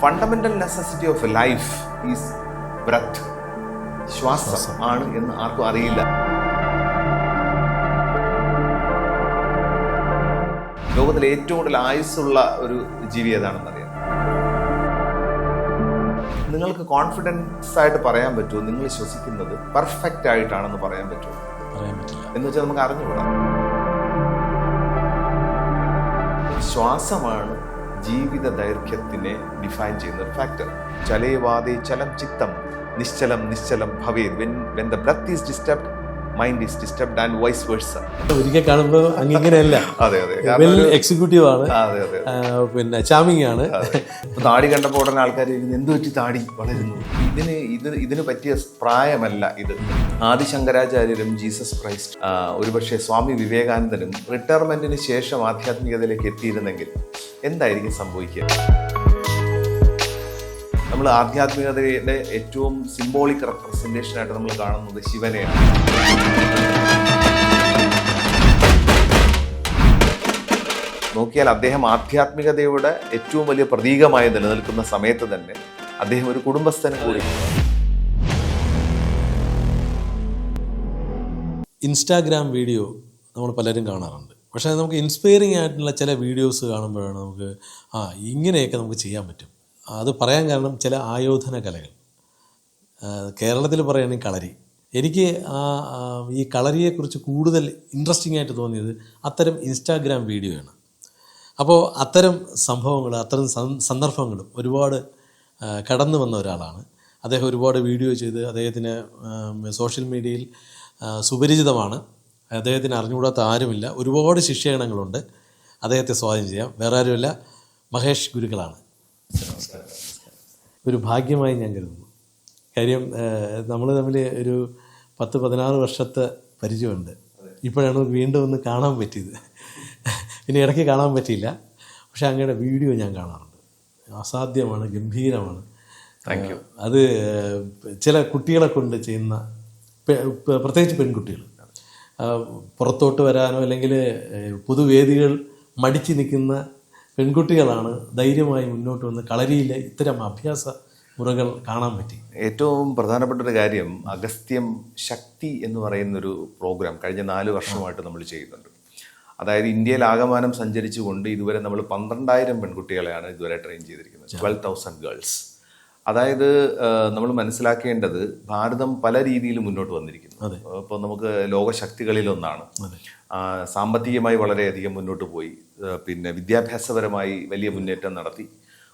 Fundamental necessity of life is breath. ശ്വാസം ആണ് എന്ന് ആർക്കും അറിയില്ല. ലോകത്തിലെ ഏറ്റവും കൂടുതൽ ആയുസ്സുള്ള ഒരു ജീവി ഏതാണെന്ന് അറിയാം. നിങ്ങൾക്ക് കോൺഫിഡൻസ് ആയിട്ട് പറയാൻ പറ്റുമോ നിങ്ങൾ ശ്വസിക്കുന്നത് പെർഫെക്റ്റ് ആയിട്ടാണെന്ന് പറയാൻ പറ്റുമോ? പറയാൻ പറ്റില്ല. എന്ന് വെച്ചാൽ നമുക്ക് അറിഞ്ഞുകൂടാ. ശ്വാസമാണ് ജീവിത ദൈർഘ്യത്തിനെ ഡിഫൈൻ ചെയ്യുന്ന ഒരു ഫാക്ടർ. ചലേ വാദേ ചലം ചിത്തം നിശ്ചലം നിശ്ചലം ഭവേത്. when the breath is disturbed, mind is disturbed and vice versa. ഒരിക്കൽ കാണുമ്പോൾ അങ്ങനെയല്ല. അതെ അതെ, വെൽ എക്സിക്യൂട്ടീവ് ആണ്. അതെ അതെ, പിന്നെ ചാമിങ് ആണ്. താടി കണ്ടപ്പോൾ ഉടനെ ആൾക്കാർ എന്ത് പറ്റി താടി വളരുന്നു? ഇതിന് പറ്റിയ പ്രായമല്ല ഇത്. ആദിശങ്കരാചാര്യരും ജീസസ് ക്രൈസ്റ്റ്, ഒരുപക്ഷെ സ്വാമി വിവേകാനന്ദനും റിട്ടയർമെന്റിന് ശേഷം ആധ്യാത്മികതയിലേക്ക് എത്തിയിരുന്നെങ്കിൽ എന്തായിരിക്കും സംഭവിക്കുക? നമ്മൾ ആധ്യാത്മികതയുടെ ഏറ്റവും സിംബോളിക് റെപ്രസെന്റേഷൻ ആയിട്ട് നമ്മൾ കാണുന്നത് ശിവനെയാണ്. നോക്കിയാൽ അദ്ദേഹം ആധ്യാത്മികതയുടെ ഏറ്റവും വലിയ പ്രതീകമായി നിലനിൽക്കുന്ന സമയത്ത് തന്നെ അദ്ദേഹം ഒരു കുടുംബസ്ഥനും കൂടി. ഇൻസ്റ്റാഗ്രാം വീഡിയോ നമ്മൾ പലരും കാണാറുണ്ട്. പക്ഷേ നമുക്ക് ഇൻസ്പയറിംഗ് ആയിട്ടുള്ള ചില വീഡിയോസ് കാണുമ്പോഴാണ് നമുക്ക് ഇങ്ങനെയൊക്കെ നമുക്ക് ചെയ്യാൻ പറ്റും. അത് പറയാൻ കാരണം ചില ആയോധന കലകൾ. കേരളത്തിൽ പറയുകയാണെങ്കിൽ കളരി. എനിക്ക് ഈ കളരിയെക്കുറിച്ച് കൂടുതൽ ഇൻട്രസ്റ്റിംഗ് ആയിട്ട് തോന്നിയത് അത്തരം ഇൻസ്റ്റാഗ്രാം വീഡിയോയാണ്. അപ്പോൾ അത്തരം സംഭവങ്ങൾ, അത്തരം സന്ദർഭങ്ങളും ഒരുപാട് കടന്നു വന്ന ഒരാളാണ് അദ്ദേഹം. ഒരുപാട് വീഡിയോ ചെയ്ത് അദ്ദേഹത്തിന് സോഷ്യൽ മീഡിയയിൽ സുപരിചിതമാണ്. അദ്ദേഹത്തിന് അറിഞ്ഞുകൂടാത്ത ആരുമില്ല. ഒരുപാട് ശിഷ്യഗണങ്ങളുണ്ട്. അദ്ദേഹത്തെ സ്വാധീനം ചെയ്യാം. വേറെ ആരുമില്ല, മഹേഷ് ഗുരുക്കളാണ്. ഒരു ഭാഗ്യമായി ഞാൻ കരുതുന്നു. കാര്യം നമ്മൾ തമ്മിൽ ഒരു 10-16 വർഷത്തെ പരിചയമുണ്ട്. ഇപ്പോഴാണ് വീണ്ടും ഒന്ന് കാണാൻ പറ്റിയത്. പിന്നെ ഇടയ്ക്ക് കാണാൻ പറ്റിയില്ല. പക്ഷെ അങ്ങയുടെ വീഡിയോ ഞാൻ കാണാറുണ്ട്. അസാധ്യമാണ്, ഗംഭീരമാണ്. അത് ചില കുട്ടികളെ കൊണ്ട് ചെയ്യുന്ന, പ്രത്യേകിച്ച് പെൺകുട്ടികൾ പുറത്തോട്ട് വരാനോ അല്ലെങ്കിൽ പൊതുവേദികൾ മടിച്ചു നിൽക്കുന്ന പെൺകുട്ടികളാണ് ധൈര്യമായി മുന്നോട്ട് വന്ന് കളരിയിലെ ഇത്തരം അഭ്യാസ മുറകൾ കാണാൻ പറ്റി. ഏറ്റവും പ്രധാനപ്പെട്ട ഒരു കാര്യം, അഗസ്ത്യം ശക്തി എന്ന് പറയുന്നൊരു പ്രോഗ്രാം കഴിഞ്ഞ 4 വർഷമായിട്ട് നമ്മൾ ചെയ്യുന്നുണ്ട്. അതായത് ഇന്ത്യയിൽ ആകമാനം സഞ്ചരിച്ചുകൊണ്ട് ഇതുവരെ നമ്മൾ 12,000 പെൺകുട്ടികളെയാണ് ഇതുവരെ ട്രെയിൻ ചെയ്തിരിക്കുന്നത്. 12,000 ഗേൾസ്. അതായത് നമ്മൾ മനസ്സിലാക്കേണ്ടത് ഭാരതം പല രീതിയിൽ മുന്നോട്ട് വന്നിരിക്കുന്നു. ഇപ്പോൾ നമുക്ക് ലോകശക്തികളിലൊന്നാണ്. സാമ്പത്തികമായി വളരെയധികം മുന്നോട്ട് പോയി. പിന്നെ വിദ്യാഭ്യാസപരമായി വലിയ മുന്നേറ്റം നടത്തി.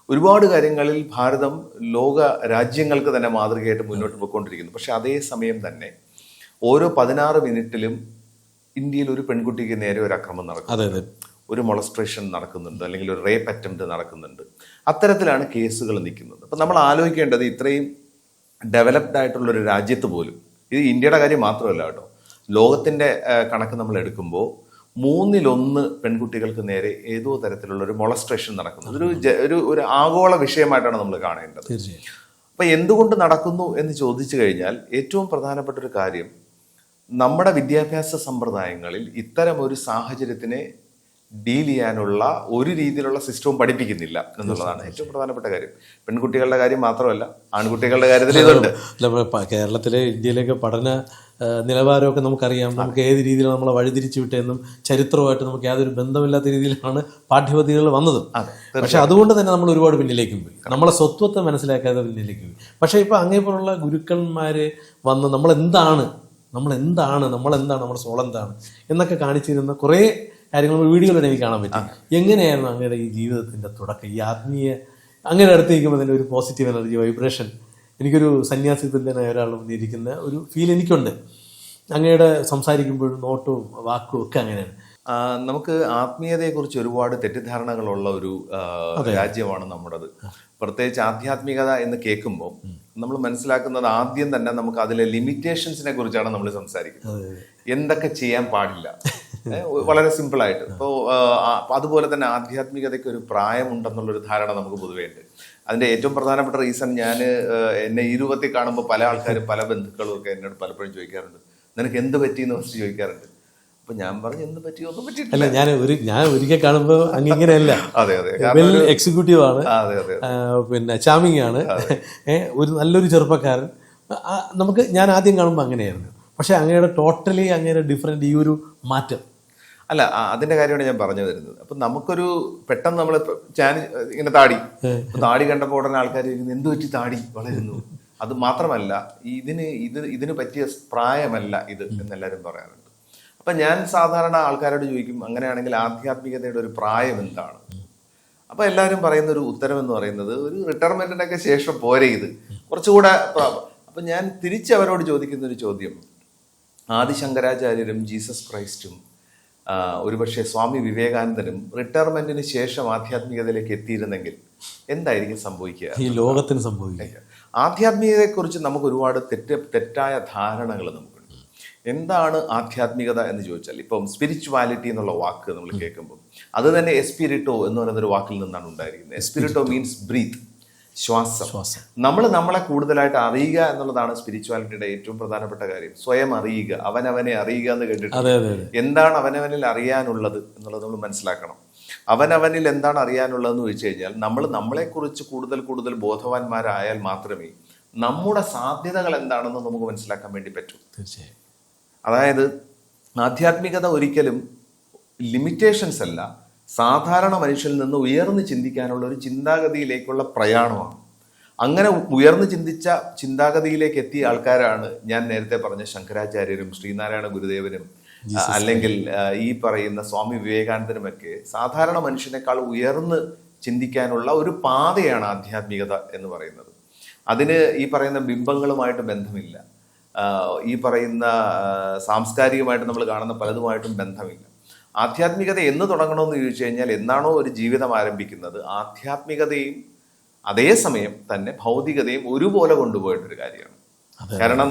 ഒരുപാട് കാര്യങ്ങളിൽ ഭാരതം ലോക രാജ്യങ്ങൾക്ക് തന്നെ മാതൃകയായിട്ട് മുന്നോട്ട് പോയിക്കൊണ്ടിരിക്കുന്നു. പക്ഷെ അതേ സമയം തന്നെ ഓരോ 16 മിനിറ്റിലും ഇന്ത്യയിൽ ഒരു പെൺകുട്ടിക്ക് നേരെ ഒരു അക്രമം നടക്കുന്നുണ്ട്, ഒരു മൊളസ്ട്രേഷൻ നടക്കുന്നുണ്ട്, അല്ലെങ്കിൽ ഒരു റേപ്പ് അറ്റംപ്റ്റ് നടക്കുന്നുണ്ട്. അത്തരത്തിലാണ് കേസുകൾ നിൽക്കുന്നത്. അപ്പം നമ്മൾ ആലോചിക്കേണ്ടത്, ഇത്രയും ഡെവലപ്ഡ് ആയിട്ടുള്ളൊരു രാജ്യത്ത് പോലും, ഇത് ഇന്ത്യയുടെ കാര്യം മാത്രമല്ല കേട്ടോ, ലോകത്തിൻ്റെ കണക്ക് നമ്മൾ എടുക്കുമ്പോൾ 1/3 പെൺകുട്ടികൾക്ക് നേരെ ഏതോ തരത്തിലുള്ള ഒരു മൊളസ്ട്രേഷൻ നടക്കുന്നത് ഒരു ആഗോള വിഷയമായിട്ടാണ് നമ്മൾ കാണേണ്ടത്. അപ്പം എന്തുകൊണ്ട് നടക്കുന്നു എന്ന് ചോദിച്ചു കഴിഞ്ഞാൽ ഏറ്റവും പ്രധാനപ്പെട്ട ഒരു കാര്യം, നമ്മുടെ വിദ്യാഭ്യാസ സമ്പ്രദായങ്ങളിൽ ഇത്തരം ഒരു സാഹചര്യത്തിനെ ഡീൽ ചെയ്യാനുള്ള ഒരു രീതിയിലുള്ള സിസ്റ്റവും പഠിപ്പിക്കുന്നില്ല എന്നുള്ളതാണ് ഏറ്റവും പ്രധാനപ്പെട്ട കാര്യം. പെൺകുട്ടികളുടെ കാര്യം മാത്രമല്ല, ആൺകുട്ടികളുടെ കാര്യത്തിൽ ഇതുണ്ട്. കേരളത്തിലെ ഇന്ത്യയിലേക്ക് പഠന നിലവാരമൊക്കെ നമുക്കറിയാം. നമുക്ക് ഏത് രീതിയിൽ നമ്മളെ വഴിതിരിച്ചു വിട്ടെന്നും ചരിത്രവുമായിട്ട് നമുക്ക് യാതൊരു ബന്ധമില്ലാത്ത രീതിയിലാണ് പാഠ്യപദ്ധതികൾ വന്നതും. പക്ഷെ അതുകൊണ്ട് തന്നെ നമ്മൾ ഒരുപാട് പിന്നിലേക്കും പോയി. നമ്മളെ സ്വത്വത്തെ മനസ്സിലാക്കാതെ പിന്നിലേക്ക് പോയി. പക്ഷേ ഇപ്പോൾ അങ്ങേപോലുള്ള ഗുരുക്കന്മാർ വന്ന് നമ്മളെന്താണ് നമ്മുടെ സോൾ എന്താണ് എന്നൊക്കെ കാണിച്ചിരുന്ന കുറേ കാര്യങ്ങൾ വീഡിയോയിലൂടെ എനിക്ക് കാണാൻ പറ്റും. എങ്ങനെയായിരുന്നു അങ്ങയുടെ ഈ ജീവിതത്തിൻ്റെ തുടക്കം, ഈ ആത്മീയ അങ്ങനെ അടുത്ത് നിൽക്കുമ്പോൾ തന്നെ ഒരു പോസിറ്റീവ് എനർജി, വൈബ്രേഷൻ, എനിക്കൊരു സന്യാസിതുല്യനായ ഒരാൾ വന്നിരിക്കുന്ന ഒരു ഫീൽ എനിക്കുണ്ട്. അങ്ങയുടെ സംസാരിക്കുമ്പോഴും നോട്ടവും വാക്കും ഒക്കെ അങ്ങനെയാണ്. നമുക്ക് ആത്മീയതയെക്കുറിച്ച് ഒരുപാട് തെറ്റിദ്ധാരണകളുള്ള ഒരു രാജ്യമാണ് നമ്മുടേത്. പ്രത്യേകിച്ച് ആധ്യാത്മികത എന്ന് കേൾക്കുമ്പോൾ നമ്മൾ മനസ്സിലാക്കുന്നത് ആദ്യം തന്നെ നമുക്ക് അതിലെ ലിമിറ്റേഷൻസിനെ കുറിച്ചാണ് നമ്മൾ സംസാരിക്കുന്നത്. എന്തൊക്കെ ചെയ്യാൻ പാടില്ല, വളരെ സിമ്പിളായിട്ട്. ഇപ്പോൾ അതുപോലെ തന്നെ ആധ്യാത്മികതയ്ക്ക് ഒരു പ്രായമുണ്ടെന്നുള്ളൊരു ധാരണ നമുക്ക് പൊതുവേ ഉണ്ട്. അതിൻ്റെ ഏറ്റവും പ്രധാനപ്പെട്ട റീസൺ, എന്നെ ഈ രൂപത്തിൽ കാണുമ്പോൾ പല ആൾക്കാരും, പല ബന്ധുക്കളും ഒക്കെ എന്നോട് പലപ്പോഴും ചോദിക്കാറുണ്ട്, നിനക്ക് എന്ത് പറ്റിയെന്ന് ഫസ്റ്റ് ചോദിക്കാറുണ്ട്. അപ്പൊ ഞാൻ പറഞ്ഞു എന്ത് പറ്റിയോ ഒന്നും അല്ല പറ്റിയിട്ടില്ല. ഞാൻ ഒരിക്കൽ കാണുമ്പോൾ അങ്ങനെയല്ല, അതെ അതെ വെൽ എക്സിക്യൂട്ടീവ് ആണ്, അതെ അതെ പിന്നെ ചാമിങ് ആണ്, ഒരു നല്ലൊരു ചെറുപ്പക്കാരൻ. ഞാൻ ആദ്യം കാണുമ്പോൾ അങ്ങനെയായിരുന്നു. പക്ഷെ അങ്ങയുടെ ടോട്ടലി അങ്ങയുടെ ഡിഫറെന്റ് ഈ ഒരു മാറ്റം. അല്ല അതിന്റെ കാര്യമാണ് ഞാൻ പറഞ്ഞു വരുന്നത്. അപ്പൊ നമുക്കൊരു പെട്ടെന്ന് നമ്മൾ ഞാൻ ഇങ്ങനെ താടി കണ്ടപ്പോൾ ഉടനെ ആൾക്കാർ എന്ത് പറ്റി താടി വളരുന്നു, അത് മാത്രമല്ല ഇതിന് പറ്റിയ പ്രായമല്ല ഇത് എന്നെല്ലാവരും പറയാറുണ്ട്. അപ്പൊ ഞാൻ സാധാരണ ആൾക്കാരോട് ചോദിക്കും, അങ്ങനെയാണെങ്കിൽ ആധ്യാത്മികതയുടെ ഒരു പ്രായം എന്താണ്? അപ്പൊ എല്ലാവരും പറയുന്ന ഒരു ഉത്തരം എന്ന് പറയുന്നത് ഒരു റിട്ടയർമെന്റിനൊക്കെ ശേഷം പോരെ ഇത് കുറച്ചുകൂടെ. അപ്പൊ ഞാൻ തിരിച്ചവരോട് ചോദിക്കുന്ന ഒരു ചോദ്യം, ആദിശങ്കരാചാര്യരും ജീസസ് ക്രൈസ്റ്റും ഒരുപക്ഷെ സ്വാമി വിവേകാനന്ദനും റിട്ടയർമെന്റിന് ശേഷം ആധ്യാത്മികതയിലേക്ക് എത്തിയിരുന്നെങ്കിൽ എന്തായിരിക്കും സംഭവിക്കുക? ഈ ലോകത്തിന് സംഭവിക്കുക. ആധ്യാത്മികതയെക്കുറിച്ച് നമുക്ക് ഒരുപാട് തെറ്റായ ധാരണകൾ നമുക്കുണ്ട്. എന്താണ് ആധ്യാത്മികത എന്ന് ചോദിച്ചാൽ, ഇപ്പം സ്പിരിച്വാലിറ്റി എന്നുള്ള വാക്ക് നമ്മൾ കേൾക്കുമ്പോൾ അത് തന്നെ എസ്പിരിറ്റോ എന്ന് പറയുന്നൊരു വാക്കിൽ നിന്നാണ് ഉണ്ടായിരിക്കുന്നത്. എസ്പിരിറ്റോ മീൻസ് ബ്രീത്ത്, ശ്വാസം. നമ്മളെ കൂടുതലായിട്ട് അറിയുക എന്നുള്ളതാണ് സ്പിരിച്വാലിറ്റിയുടെ ഏറ്റവും പ്രധാനപ്പെട്ട കാര്യം. സ്വയം അറിയുക, അവനവനെ അറിയുക എന്ന് കേട്ടിട്ടുണ്ട്. എന്താണ് അവനവനിൽ അറിയാനുള്ളത് എന്നുള്ളത് നമ്മൾ മനസ്സിലാക്കണം. അവനവനിൽ എന്താണ് അറിയാനുള്ളതെന്ന് ചോദിച്ചു കഴിഞ്ഞാൽ നമ്മളെക്കുറിച്ച് കൂടുതൽ ബോധവാന്മാരായാൽ മാത്രമേ നമ്മുടെ സാധ്യതകൾ എന്താണെന്ന് നമുക്ക് മനസ്സിലാക്കാൻ വേണ്ടി പറ്റൂ. തീർച്ചയായും. അതായത് ആധ്യാത്മികത ഒരിക്കലും ലിമിറ്റേഷൻസ് അല്ല, സാധാരണ മനുഷ്യനിൽ നിന്ന് ഉയർന്ന് ചിന്തിക്കാനുള്ള ഒരു ചിന്താഗതിയിലേക്കുള്ള പ്രയാണമാണ്. അങ്ങനെ ഉയർന്ന് ചിന്തിച്ച ചിന്താഗതിയിലേക്ക് എത്തിയ ആൾക്കാരാണ് ഞാൻ നേരത്തെ പറഞ്ഞ ശങ്കരാചാര്യരും ശ്രീനാരായണ ഗുരുദേവനും അല്ലെങ്കിൽ ഈ പറയുന്ന സ്വാമി വിവേകാനന്ദനുമൊക്കെ. സാധാരണ മനുഷ്യനേക്കാൾ ഉയർന്ന് ചിന്തിക്കാനുള്ള ഒരു പാതയാണ് ആധ്യാത്മികത എന്ന് പറയുന്നത്. അതിന് ഈ പറയുന്ന ബിംബങ്ങളുമായിട്ട് ബന്ധമില്ല, ഈ പറയുന്ന സാംസ്കാരികമായിട്ട് നമ്മൾ കാണുന്ന പലതുമായിട്ടും ബന്ധമില്ല. ആധ്യാത്മികത എന്ന് തുടങ്ങണമെന്ന് ചോദിച്ചു കഴിഞ്ഞാൽ, എന്നാണോ ഒരു ജീവിതം ആരംഭിക്കുന്നത്, ആധ്യാത്മികതയും അതേസമയം തന്നെ ഭൗതികതയും ഒരുപോലെ കൊണ്ടുപോയിട്ടൊരു കാര്യമാണ്. കാരണം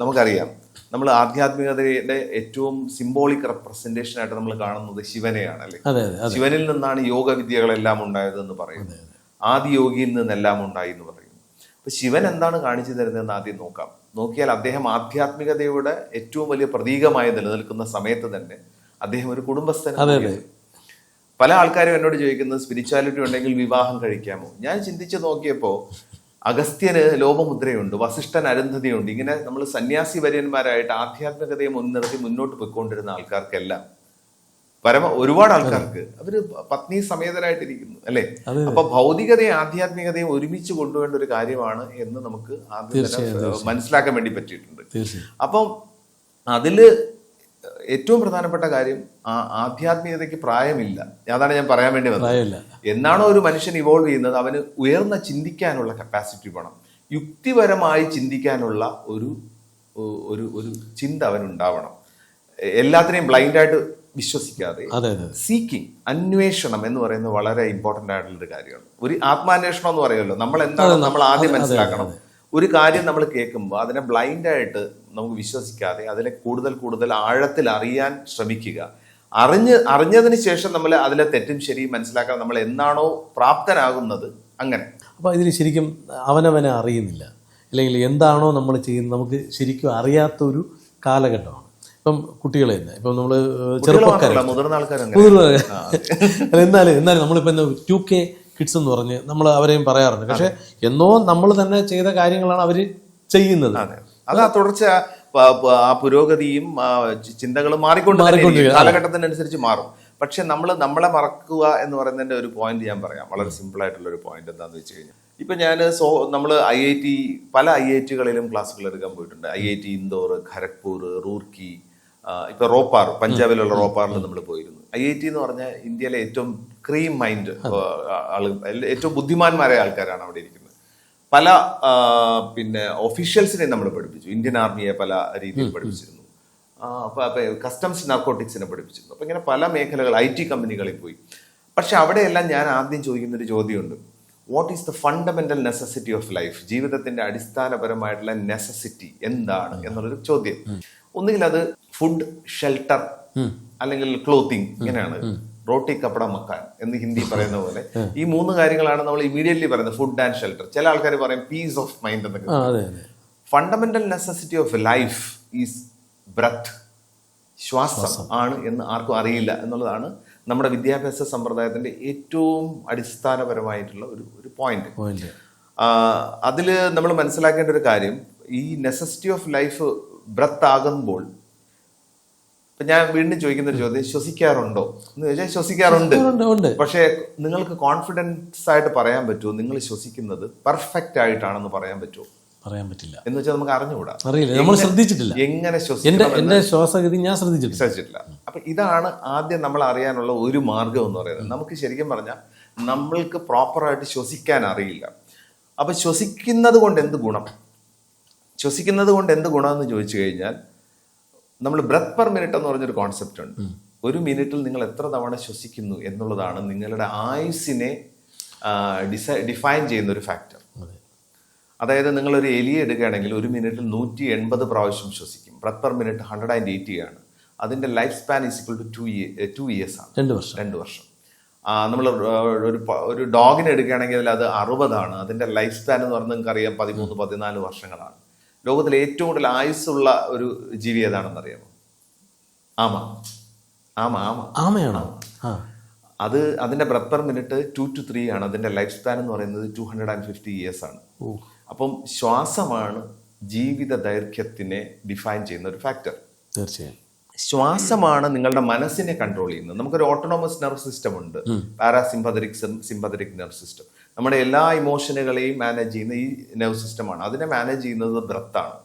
നമുക്കറിയാം, നമ്മൾ ആധ്യാത്മികതയുടെ ഏറ്റവും സിംബോളിക് റെപ്രസെന്റേഷൻ ആയിട്ട് നമ്മൾ കാണുന്നത് ശിവനെയാണ്, അല്ലെ? ശിവനിൽ നിന്നാണ് യോഗ വിദ്യകളെല്ലാം ഉണ്ടായതെന്ന് പറയുന്നത്, ആദിയോഗിയിൽ നിന്നെല്ലാം ഉണ്ടായി എന്ന് പറയുന്നു. അപ്പൊ ശിവൻ എന്താണ് കാണിച്ചു തരുന്നതെന്ന് ആദ്യം നോക്കിയാൽ അദ്ദേഹം ആധ്യാത്മികതയുടെ ഏറ്റവും വലിയ പ്രതീകമായി നിലനിൽക്കുന്ന സമയത്ത് തന്നെ അദ്ദേഹം ഒരു കുടുംബസ്ഥനാണ്. പല ആൾക്കാരും എന്നോട് ചോദിക്കുന്നത്, സ്പിരിച്വാലിറ്റി ഉണ്ടെങ്കിൽ വിവാഹം കഴിക്കാമോ? ഞാൻ ചിന്തിച്ചു നോക്കിയപ്പോൾ അഗസ്ത്യന് ലോപമുദ്രയുണ്ട്, വസിഷ്ഠൻ അരുന്ധതിയുണ്ട്. ഇങ്ങനെ നമ്മൾ സന്യാസി വര്യന്മാരായിട്ട് ആധ്യാത്മികതയെ മുൻനിർത്തി മുന്നോട്ട് പോയിക്കൊണ്ടിരുന്ന ആൾക്കാർക്കെല്ലാം ഒരുപാട് ആൾക്കാർക്ക് അവര് പത്നി സമേതരായിട്ടിരിക്കുന്നു, അല്ലെ? അപ്പൊ ഭൗതികതയും ആധ്യാത്മികതയും ഒരുമിച്ച് കൊണ്ടുപോകേണ്ട ഒരു കാര്യമാണ് എന്ന് നമുക്ക് ആദ്യം മനസ്സിലാക്കാൻ വേണ്ടി പറ്റിയിട്ടുണ്ട്. അപ്പം അതില് ഏറ്റവും പ്രധാനപ്പെട്ട കാര്യം, ആധ്യാത്മികതയ്ക്ക് പ്രായമില്ല. അതാണ് ഞാൻ പറയാൻ വേണ്ടി വന്നത്. എന്നാണോ ഒരു മനുഷ്യൻ ഇവോൾവ് ചെയ്യുന്നത്, അവന് ഉയർന്ന ചിന്തിക്കാനുള്ള കപ്പാസിറ്റി വേണം, യുക്തിപരമായി ചിന്തിക്കാനുള്ള ഒരു ചിന്ത അവനുണ്ടാവണം. എല്ലാത്തിനെയും ബ്ലൈൻഡായിട്ട് വിശ്വസിക്കാതെ സീക്കിങ്, അന്വേഷണം എന്ന് പറയുന്നത് വളരെ ഇമ്പോർട്ടൻ്റ് ആയിട്ടുള്ളൊരു കാര്യമാണ്. ഒരു ആത്മാന്വേഷണം എന്ന് പറയുമല്ലോ, നമ്മൾ എന്താണ് നമ്മൾ ആദ്യം മനസ്സിലാക്കണം. ഒരു കാര്യം നമ്മൾ കേൾക്കുമ്പോൾ അതിനെ ബ്ലൈൻഡായിട്ട് നമുക്ക് വിശ്വസിക്കാതെ അതിനെ കൂടുതൽ ആഴത്തിൽ അറിയാൻ ശ്രമിക്കുക. അറിഞ്ഞതിന് ശേഷം നമ്മൾ അതിലെ തെറ്റും ശരിയും മനസ്സിലാക്കാൻ നമ്മൾ എന്നാണോ പ്രാപ്തനാകുന്നത് അങ്ങനെ. അപ്പോൾ ഇതിൽ ശരിക്കും അവനവനെ അറിയുന്നില്ല, അല്ലെങ്കിൽ എന്താണോ നമ്മൾ ചെയ്യുന്നത് നമുക്ക് ശരിക്കും അറിയാത്തൊരു കാലഘട്ടമാണ്. ഇപ്പം കുട്ടികളെ തന്നെ, ഇപ്പം നമ്മൾ ചെറുപ്പക്കാരല്ല, മുതിർന്ന ആൾക്കാർ. എന്നാലും നമ്മളിപ്പോൾ 2K കിഡ്സ് എന്ന് പറഞ്ഞ് നമ്മൾ അവരെയും പറയാറുണ്ട്. പക്ഷെ എന്നോ നമ്മൾ തന്നെ ചെയ്ത കാര്യങ്ങളാണ് അവർ ചെയ്യുന്നത്. അത് ആ തുടർച്ച, ആ പുരോഗതിയും ചിന്തകളും മാറിക്കൊണ്ടിരിക്കും, കാലഘട്ടത്തിനനുസരിച്ച് മാറും. പക്ഷെ നമ്മളെ മറക്കുക എന്ന് പറയുന്നതിന്റെ ഒരു പോയിന്റ് ഞാൻ പറയാം, വളരെ സിമ്പിൾ ആയിട്ടുള്ള ഒരു പോയിന്റ്. എന്താണെന്ന് വെച്ച് കഴിഞ്ഞാൽ, ഇപ്പൊ നമ്മൾ പല IIT-കളിലും ക്ലാസ്സുകൾ എടുക്കാൻ പോയിട്ടുണ്ട്. IIT ഇൻഡോർ, ഖരഗ്പൂർ, റൂർക്കി, ഇപ്പൊ റോപ്പാർ, പഞ്ചാബിലുള്ള റോപ്പാറിൽ നമ്മൾ പോയിരുന്നു. IIT എന്ന് പറഞ്ഞാൽ ഇന്ത്യയിലെ ഏറ്റവും ക്രീം മൈൻഡ് ഏറ്റവും ബുദ്ധിമാന്മാരായ ആൾക്കാരാണ് അവിടെ ഇരിക്കുന്നത്. പല ഒഫീഷ്യൽസിനെ നമ്മൾ പഠിപ്പിച്ചു. ഇന്ത്യൻ ആർമിയെ പല രീതിയിൽ പഠിപ്പിച്ചിരുന്നു. കസ്റ്റംസ് നാർക്കോട്ടിക്സിനെ പഠിപ്പിച്ചിരുന്നു. അപ്പൊ ഇങ്ങനെ പല മേഖലകൾ, IT കമ്പനികളിൽ പോയി. പക്ഷെ അവിടെയെല്ലാം ഞാൻ ആദ്യം ചോദിക്കുന്നൊരു ചോദ്യമുണ്ട്, what is the fundamental necessity of life? ജീവിതത്തിന്റെ അടിസ്ഥാനപരമായിട്ടുള്ള നെസസിറ്റി എന്താണ് എന്നുള്ളൊരു ചോദ്യം. ഒന്നുകിൽ അത് ഫുഡ്, ഷെൽട്ടർ, അല്ലെങ്കിൽ ക്ലോത്തിങ്, ഇങ്ങനെയാണ്. റോട്ടി കപ്പട മക്കാൻ എന്ന് ഹിന്ദി പറയുന്ന പോലെ ഈ 3 കാര്യങ്ങളാണ് നമ്മൾ ഇമീഡിയറ്റ്ലി പറയുന്നത്, ഫുഡ് ആൻഡ് ഷെൽട്ടർ. ചില ആൾക്കാർ പറയും പീസ് ഓഫ് മൈൻഡ് എന്നൊക്കെ. Fundamental necessity of life is breath, ശ്വാസം ആണ് എന്ന് ആർക്കും അറിയില്ല എന്നുള്ളതാണ് നമ്മുടെ വിദ്യാഭ്യാസ സമ്പ്രദായത്തിൻ്റെ ഏറ്റവും അടിസ്ഥാനപരമായിട്ടുള്ള ഒരു പോയിന്റ്. അതിൽ നമ്മൾ മനസ്സിലാക്കേണ്ട ഒരു കാര്യം, ഈ നെസസിറ്റി ഓഫ് ലൈഫ് ബ്രത്ത് ആകുമ്പോൾ, ഇപ്പം ഞാൻ വീണ്ടും ചോദിക്കുന്ന ഒരു ചോദ്യം, ശ്വസിക്കാറുണ്ടോ എന്ന് ചോദിച്ചാൽ ശ്വസിക്കാറുണ്ട്. പക്ഷേ നിങ്ങൾക്ക് കോൺഫിഡൻസ് ആയിട്ട് പറയാൻ പറ്റുമോ നിങ്ങൾ ശ്വസിക്കുന്നത് പെർഫെക്റ്റ് ആയിട്ടാണെന്ന് പറയാൻ പറ്റുമോ? പറയാൻ പറ്റില്ല. എന്ന് വെച്ചാൽ നമുക്ക് അറിഞ്ഞുകൂടാ, അറിയില്ല, നമ്മൾ ശ്രദ്ധിച്ചിട്ടില്ല. എങ്ങനെ എന്റെ ശ്വാസഗതി ഞാൻ ശ്രദ്ധിച്ചിട്ടില്ല. അപ്പൊ ഇതാണ് ആദ്യം നമ്മൾ അറിയാനുള്ള ഒരു മാർഗം എന്ന് പറയുന്നത്. നമുക്ക് ശരിക്കും പറഞ്ഞാൽ നമ്മൾക്ക് പ്രോപ്പറായിട്ട് ശ്വസിക്കാൻ അറിയില്ല. അപ്പൊ ശ്വസിക്കുന്നത് കൊണ്ട് എന്ത് ഗുണം എന്ന് ചോദിച്ചു കഴിഞ്ഞാൽ, നമ്മൾ ബ്രെത്ത് പെർ മിനിറ്റ് എന്ന് പറഞ്ഞൊരു കോൺസെപ്റ്റ് ഉണ്ട്. ഒരു മിനിറ്റിൽ നിങ്ങൾ എത്ര തവണ ശ്വസിക്കുന്നു എന്നുള്ളതാണ് നിങ്ങളുടെ ആയുസ്സിനെ ഡിഫൈൻ ചെയ്യുന്ന ഒരു ഫാക്ടർ. അതായത് നിങ്ങളൊരു എലിയെ എടുക്കുകയാണെങ്കിൽ ഒരു മിനിറ്റിൽ 180 പ്രാവശ്യം ശ്വസിക്കും. ബ്രെത്ത് പെർ മിനിറ്റ് 180 ആണ്. അതിൻ്റെ life span is equal to 2 years ആണ്, 2 വർഷം. നമ്മൾ ഒരു ഡോഗിനെ എടുക്കുകയാണെങ്കിൽ അത് 60 ആണ്. അതിൻ്റെ ലൈഫ് സ്പാൻ എന്ന് പറഞ്ഞാൽ നിങ്ങൾക്കറിയാം 13-14 വർഷങ്ങളാണ്. ലോകത്തിലെ ഏറ്റവും കൂടുതൽ ആയുസ്സുള്ള ഒരു ജീവി ഏതാണെന്ന് അറിയാമോ? ആമയാണോ? അത് അതിൻ്റെ ബ്രെത്ത് പെർ മിനിറ്റ് 2 to 3 ആണ്. അതിൻ്റെ ലൈഫ് സ്പാൻ എന്ന് പറയുന്നത് 250 ഇയേഴ്സ് ആണ്. അപ്പം ശ്വാസമാണ് ജീവിത ദൈർഘ്യത്തിനെ ഡിഫൈൻ ചെയ്യുന്ന ഒരു ഫാക്ടർ. തീർച്ചയായും ശ്വാസമാണ് നിങ്ങളുടെ മനസ്സിനെ കൺട്രോൾ ചെയ്യുന്നത്. നമുക്കൊരു ഓട്ടോണോമസ് നെർവ് സിസ്റ്റം ഉണ്ട്, പാരാസിമ്പതറ്റിക്, സിമ്പതറ്റിക് നെർവ് സിസ്റ്റം. നമ്മുടെ എല്ലാ ഇമോഷനുകളെയും മാനേജ് ചെയ്യുന്ന ഈ നെർവ് സിസ്റ്റമാണ്. അതിനെ മാനേജ് ചെയ്യുന്നത് ബ്രത്താണ്.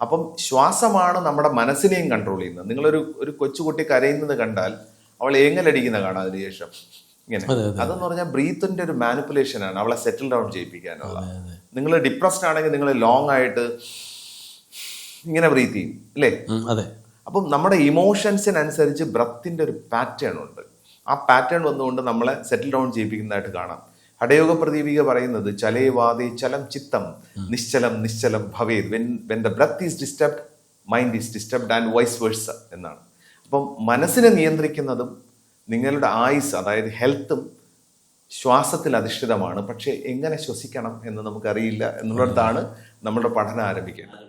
അപ്പം ശ്വാസമാണ് നമ്മുടെ മനസ്സിനെയും കൺട്രോൾ ചെയ്യുന്നത്. നിങ്ങളൊരു കൊച്ചുകുട്ടി കരയുന്നത് കണ്ടാൽ അവൾ ഏങ്ങലടിക്കുന്ന കാണാം അതിനുശേഷം ഇങ്ങനെ. അതെന്ന് പറഞ്ഞാൽ ബ്രീത്തിന്റെ ഒരു മാനിപ്പുലേഷൻ ആണ്, അവളെ സെറ്റിൽ ഡൗൺ ചെയ്യിപ്പിക്കാനുള്ള. നിങ്ങൾ ഡിപ്രസ്ഡ് ആണെങ്കിൽ നിങ്ങൾ ലോങ് ആയിട്ട് ഇങ്ങനെ ബ്രീത്ത് ചെയ്യും അല്ലേ? അതെ. അപ്പം നമ്മുടെ ഇമോഷൻസിനനുസരിച്ച് ബ്രത്തിന്റെ ഒരു പാറ്റേൺ ഉണ്ട്. ആ പാറ്റേൺ വന്നുകൊണ്ട് നമ്മളെ സെറ്റിൽ ഡൗൺ ചെയ്യിപ്പിക്കുന്നതായിട്ട് കാണാം. ഹഠയോഗ പ്രദീപിക പറയുന്നത് ചലേ വാദേ ചലം ചിത്തം നിശ്ചലം ഭവേത്. When the breath is disturbed, mind is disturbed and vice versa എന്നാണ്. അപ്പം മനസ്സിനെ നിയന്ത്രിക്കുന്നതും നിങ്ങളുടെ ആയുസ്, അതായത് ഹെൽത്തും ശ്വാസത്തിൽ അധിഷ്ഠിതമാണ്. പക്ഷേ എങ്ങനെ ശ്വസിക്കണം എന്ന് നമുക്കറിയില്ല എന്നുള്ളിടത്താണ് നമ്മുടെ പഠനം ആരംഭിക്കേണ്ടത്.